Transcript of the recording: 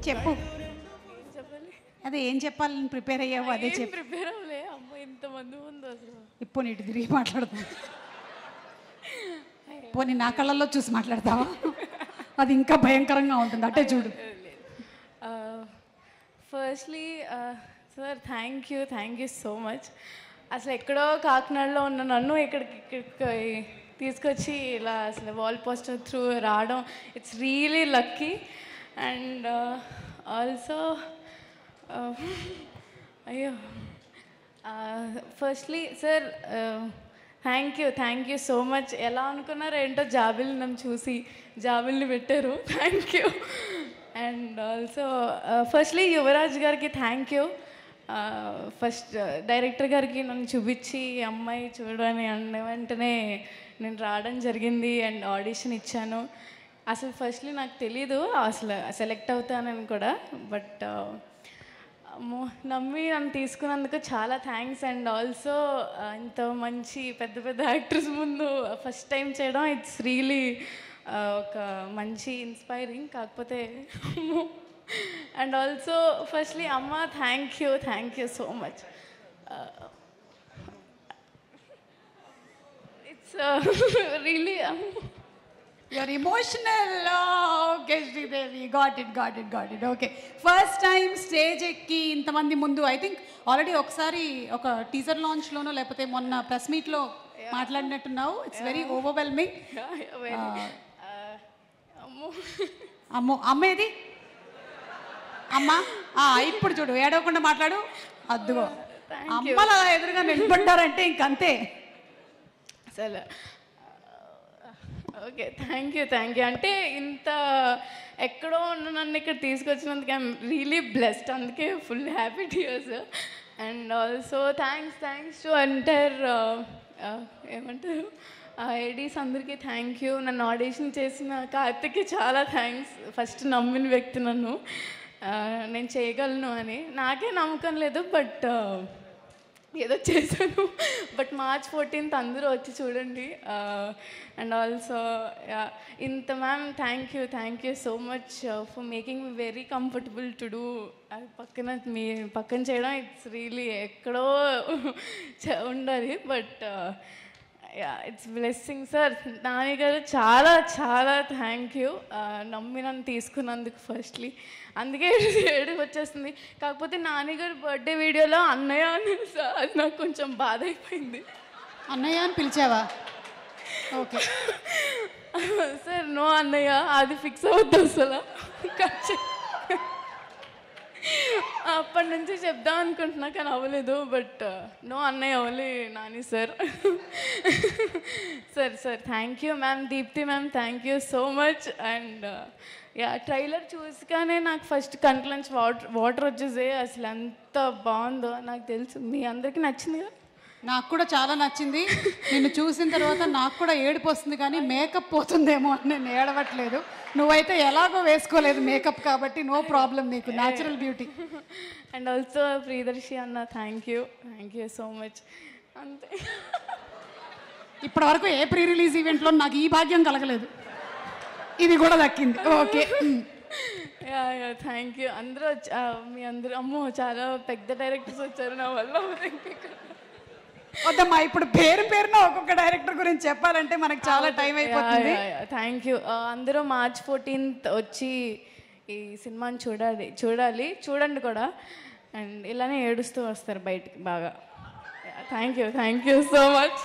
చెప్పు. చెప్పాలి అదే ఏం చెప్పాలని ప్రిపేర్ అయ్యావు అదే చెప్పు. ప్రిపేర్ అవ్వలే అమ్మ ఇంతమంది ముందు అసలు. ఇప్పుడు నీటి తిరిగి మాట్లాడతావు. పోనీ నా కళ్ళల్లో చూసి మాట్లాడతావా? అది ఇంకా భయంకరంగా ఉంటుంది. అంటే చూడు. Firstly sir thank you so much. అసలు ఎక్కడో కాకినాడలో ఉన్న నన్ను ఇక్కడికి తీసుకొచ్చి ఇలా అసలు వాల్ పోస్టర్ త్రూ రావడం it's really lucky. And also అయ్యో firstly sir thank you so much. ఎలా అనుకున్నారు ఏంటో జాబిల్ని నన్ను చూసి జాబిల్ని పెట్టారు. Thank you. And also firstly Yuvraj గారికి థ్యాంక్ యూ. ఫస్ట్ డైరెక్టర్ గారికి నన్ను చూపించి అమ్మాయి చూడని అన్న వెంటనే నేను రావడం జరిగింది అండ్ ఆడిషన్ ఇచ్చాను. అసలు ఫస్ట్లీ నాకు తెలీదు అసలు సెలెక్ట్ అవుతానని కూడా. బట్ నమ్మి నన్ను తీసుకున్నందుకు చాలా థ్యాంక్స్. అండ్ ఆల్సో ఇంత మంచి పెద్ద పెద్ద యాక్టర్స్ ముందు ఫస్ట్ టైం చేయడం ఇట్స్ రియలీ ఒక మంచి ఇన్స్పైరింగ్. కాకపోతే అండ్ ఆల్సో ఫస్ట్లీ అమ్మ thank you so much. It's really You're emotional. Okay, Sridevi. Got it. Okay. First time stage ఎక్కి ఇంతమంది ముందు ఐ థింక్ ఆల్రెడీ ఒకసారి ఒక టీజర్ లాంచ్లోనో లేకపోతే మొన్న ప్రెస్ మీట్లో మాట్లాడినట్టున్నావు. It's very overwhelming. అమ్మేది అమ్మ ఇప్పుడు చూడు ఏడవకుండా మాట్లాడు. అద్దుగో అమ్మలు అలా ఎదురుగా నిలబడ్డారంటే ఇంకంతే అసలు. Okay thank you. అంటే ఇంత ఎక్కడో ఉన్న నన్ను ఇక్కడ తీసుకొచ్చినందుకు ఐఎమ్ రియలీ బ్లెస్డ్. అందుకే full happy tears. And also thanks to entire ఏమంటారు ఏడీస్ అందరికీ థ్యాంక్ యూ. నన్ను ఆడిషన్ చేసిన కార్తిక్కి చాలా థ్యాంక్స్. ఫస్ట్ నమ్మిన వ్యక్తి నన్ను నేను చేయగలను అని. నాకే నమ్మకం లేదు బట్ ఏదో చేశాను. బట్ March 14th అందరూ వచ్చి చూడండి. అండ్ ఆల్సో ఇంత ma'am thank you so much for making me very comfortable to do. మీ పక్కన చేయడం ఇట్స్ రియలీ ఎక్కడో ఉండాలి. But it's blessing sir. Nani గారు చాలా థ్యాంక్ యూ. నమ్మి నన్ను తీసుకున్నందుకు ఫస్ట్లీ. అందుకే ఏడుపు వచ్చేస్తుంది. కాకపోతే నాన్నగారు బర్త్డే వీడియోలో అన్నయ్య అని సార్ అది నాకు కొంచెం బాధ అయిపోయింది. అన్నయ్య అని పిలిచావా? ఓకే సార్ నో అన్నయ్య అది ఫిక్స్ అవుద్ది అసలు. అప్పటి నుంచి చెప్దాం అనుకుంటున్నా కానీ అవ్వలేదు. బట్ నో అన్నయ్య only Nani sir. Sir thank you ma'am. Deepthi ma'am thank you so much. And trailer చూసిగానే నాకు ఫస్ట్ కంట్లోంచి వాటర్ వచ్చేసాయి. అసలు ఎంత బాగుందో నాకు తెలుసు. మీ అందరికీ నచ్చిందిగా? నాకు కూడా చాలా నచ్చింది. నిన్ను చూసిన తర్వాత నాకు కూడా ఏడుపు వస్తుంది కానీ మేకప్ పోతుందేమో అని నేను ఏడవట్లేదు. నువ్వైతే ఎలాగో వేసుకోలేదు మేకప్ కాబట్టి నో ప్రాబ్లం, నీకు natural beauty. And also Priyadarshi అన్న థ్యాంక్ యూ సో మచ్. అంతే. ఇప్పటి వరకు ఏ ప్రీ రిలీజ్ ఈవెంట్లో నాకు ఈ భాగ్యం కలగలేదు, ఇది కూడా దక్కింది. Okay thank you. అందరూ మీ అందరూ అమ్మో చాలా పెద్ద డైరెక్టర్స్ వచ్చారు నా వల్ల. వద్దమ్మా ఇప్పుడు పేరున ఒక్కొక్క డైరెక్టర్ గురించి చెప్పాలంటే మనకు చాలా టైం అయిపోతుంది. Thank you. అందరూ March 14th వచ్చి ఈ సినిమాని చూడండి కూడా. అండ్ ఇలానే ఏడుస్తూ వస్తారు బయటికి బాగా. Thank you so much.